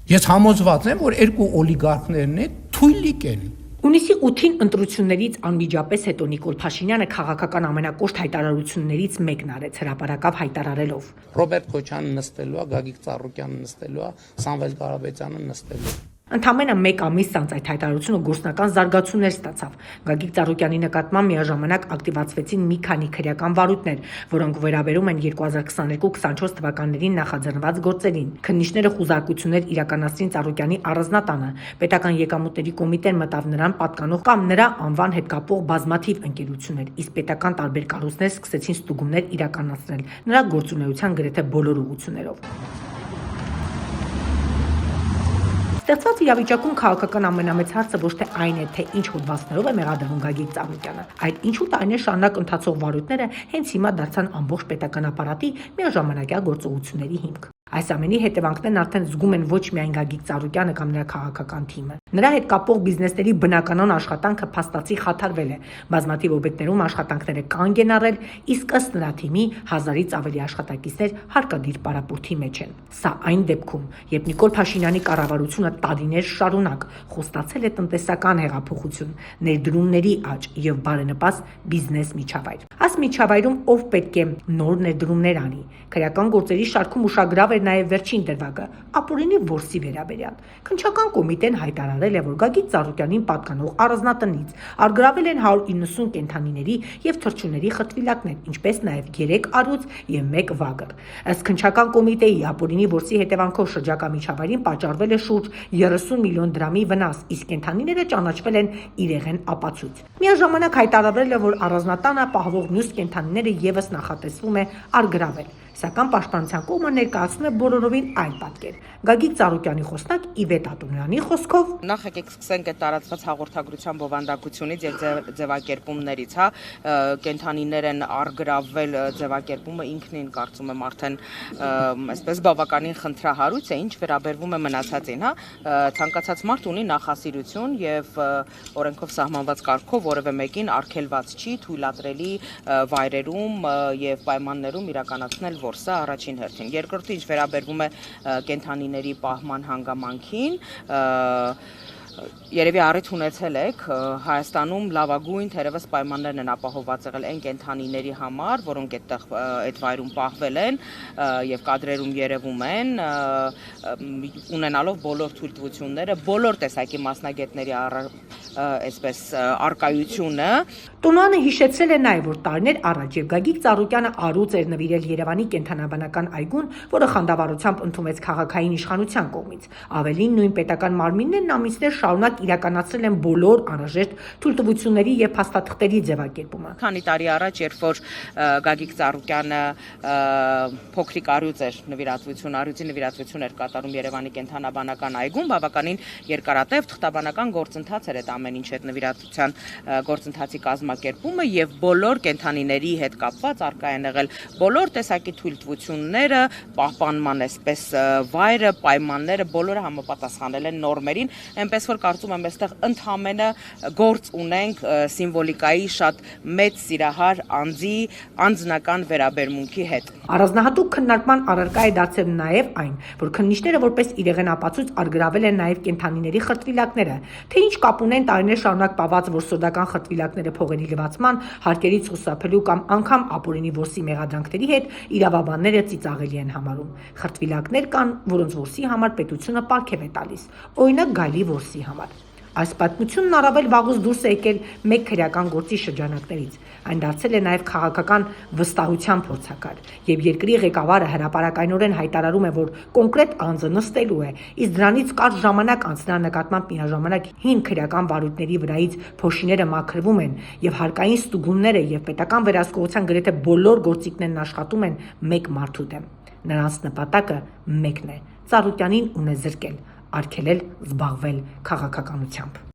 Ես համոզված եմ, որ երկու օլիգարխներն թույլիկ են։ Հունիսի 8-ին ընտրություններից անմիջապես հետո Նիկոլ Փաշինյանը քաղաքական ամենակոշտ հայտարարություններից մեկն արեց, հրապարակավ հայտարարելով. Ռոբերտ Քոչյանը նստելու է, Գագիկ Ծառուկյանը նստելու է, Սամվել Կարապետյանը նստելու է։ Ընդամենը 1 ամիս անց այդ հայտարարությունը գործնական զարգացումներ ստացավ։ Գագիկ Ծառուկյանի նկատմամբ միաժամանակ ակտիվացվեցին մի քանի քրեական վարույթներ, որոնք վերաբերում են 2022-24 թվականներին նախաձեռնված գործերին։ Քննիչները խուզարկություններ իրականացրին Ծառուկյանի առանձնատանը, պետական եկամուտների կոմիտեն մտավ նրան պատկանող կամ նրա անվան հետ կապող բազմաթիվ ընկերություններ, իսկ պետական տարբեր կառույցներ սկսեցին ստուգումներ իրականացնել նրա գործունեության գրեթե բոլոր ուղղություններով։ Ստեղծված իրավիճակում քաղաքական ամենամեծ հարցը ոչ թե այն է, թե ինչ հոդվածներով է մեղադրվում Գագիկ Ծառուկյանը, այլ ինչու տարիներ շարունակ ընթացող վարույթները հենց հիմա դարձան ամբողջ պետական ապարատի միաժամանակյա գործողությունների հիմք։ Այս ամենի հետևանքներն արդեն զգում են ոչ միայն Գագիկ Ծառուկյանը կամ նրա քաղաքական թիմը։ Նրա հետ կապող բիզնեսների բնականon աշխատանքը փաստացի խաթարվել է։ Բազմաթիվ օբյեկտներում աշխատանքները կանգ են առել, իսկ ըստ նրա թիմի 1000-ից ավելի աշխատակիցներ հարկադիր պարապուրդի մեջ են։ Սա այն դեպքում, երբ Նիկոլ Փաշինյանի կառավարությունը տարիներ շարունակ խոստացել է տնտեսական հեղափոխություն, ներդրումների աճ եւ բարենպաստ բիզնես միջավայր։ Այս միջավայրում ով պետք է նոր ներդրումներ անի։ Քրեական գործերի շարքում ուշագրավ էր նաև վերջին դրվագը՝ ապօրինի որսի վերաբերյալ։ Քննչական կոմիտեն հայտարարել է, որ Գագիկ Ծառուկյանին պատկանող առանձնատնից առգրավել են 190 կենդանիների եւ թռչունների խրտվիլակներ, ինչպես նաև 3 առյուծ եւ 1 վագր։ Ըստ քննչական կոմիտեի ապօրինի որսի հետևանքով շրջակա միջավայրին պատճառվել է շուրջ 30 միլիոն դրամի վնաս, իսկ կենդանիները ճանաչվել են իրեղեն ապացույց։ Միաժամանակ հայտարարվել է, որ առանձնատանը պահվող մյուս կենդանիները եւս նախատեսվում է առգրավել։ Սակայն պաշտպանության կողմը ներկայացնում է բոլորովին այլ պատկեր։ Գագիկ Ծառուկյանի խոսնակ Իվետ Ատունյանի խոսքով. Նախ եկեք սկսենք այդ տարածված հաղորդագրության բովանդակությունից եւ ձևակերպումներից, կենդանիներ են առգրավել ձևակերպումը ինքնին կարծում եմ արդեն այսպես բավականին խնդրահարույց է, ինչ վերաբերվում է մնացածին, ցանկացած մարդ ունի նախասիրություն եւ օրենքով սահմանված կարգով որևէ մեկին արգելված չի թույլատրելի վայրերում եւ պայմաններում իրականացնել որսը առաջին հերթին։ Երկրորդը ինչ վերաբերվում է կենդանիների պահման հանգամանքին, երևի առիթ ունեցել եք Հայաստանում լավագույն թերևս պայմաններն են ապահովված եղել այն կենդանիների համար, որոնք այդ վայրում պահվել են եւ կադրերում երևում են, ունենալով բոլոր թույլտվությունները, բոլոր տեսակի մասնագետների այսպես արկայությունը։ Տոնանը հիշեցրել է նաև, որ տարիներ առաջ եւ Գագիկ Ծառուկյանը առուց էր նվիրել Երևանի կենդանաբանական այգուն, որը խանդավառությամբ ընդունվեց քաղաքային իշխանության կողմից։ Ավելին, նույն պետական մարմիններն ամիսներ շարունակ իրականացրել են բոլոր անհրաժեշտ թույլտվությունների եւ փաստաթղթերի ձևակերպումը։ Քանի տարի առաջ, երբ որ Գագիկ Ծառուկյանը փոքրիկ առյուծ էր առյուծի նվիրատվություն էր կատարում Երևանի կենդանաբանական այգում, բավականին երկարատև թղթաբանական գործընթաց էր այդ ամեն ինչ այդ նվիրատվության գործընթացի կազմակերպումը եւ բոլոր կենդանիների հետ կապված արկա են եղել բոլոր տեսակի թույլտվությունները, պահպանման այսպես վայրը, պայմանները բոլորը համապատասխանել են նորմերին, այնպես որ կարծում եմ այստեղ ընդհանրապես գործ ունենք սիմվոլիկայի շատ մեծ սիրահար անձի անձնական վերաբերմունքի հետ։ Առանձնահատուկ քննարկման առարկա է դարձել նաև այն, որ քննիչները որպես իրեղեն ապացույց առգրավել են նաև կենդանիների խրտվիլակները, թե ինչ կապ ունեն տարիներ շարունակ պահված որսորդական խրտվիլակները փողերի լվացման, հարկերից խուսափելու կամ անգամ ապօրինի որսի մեղադրանքների հետ իրավաբանները ծիծաղելի են համարում։ Խրտվիլակներ կան, որոնց որսի համար պետությունը պարգև է տալիս, օրինակ գայլի որսի համար։ Այս պատմությունն առավել վաղուց դուրս է եկել մեկ քրեական գործի շրջանակներից։ Այն դարձել է նաև քաղաքական վստահության փորձակար, եւ երկրի ղեկավարը հրապարակայնորեն հայտարարում է, որ կոնկրետ անձը նստելու է, իսկ դրանից կարճ ժամանակ անց նրա նկատմամբ միաժամանակ հին քրեական վարույթների վրայից փոշիները մաքրվում են եւ հարկային ստուգումները եւ պետական վերահսկողության գրեթե բոլոր գործիքներն աշխատում են մեկ մարդու դեմ։ Նրանց նպատակը մեկն է՝ Ծառուկյանին ունե զրկել, արգելել զբաղվել քաղաքականությամբ։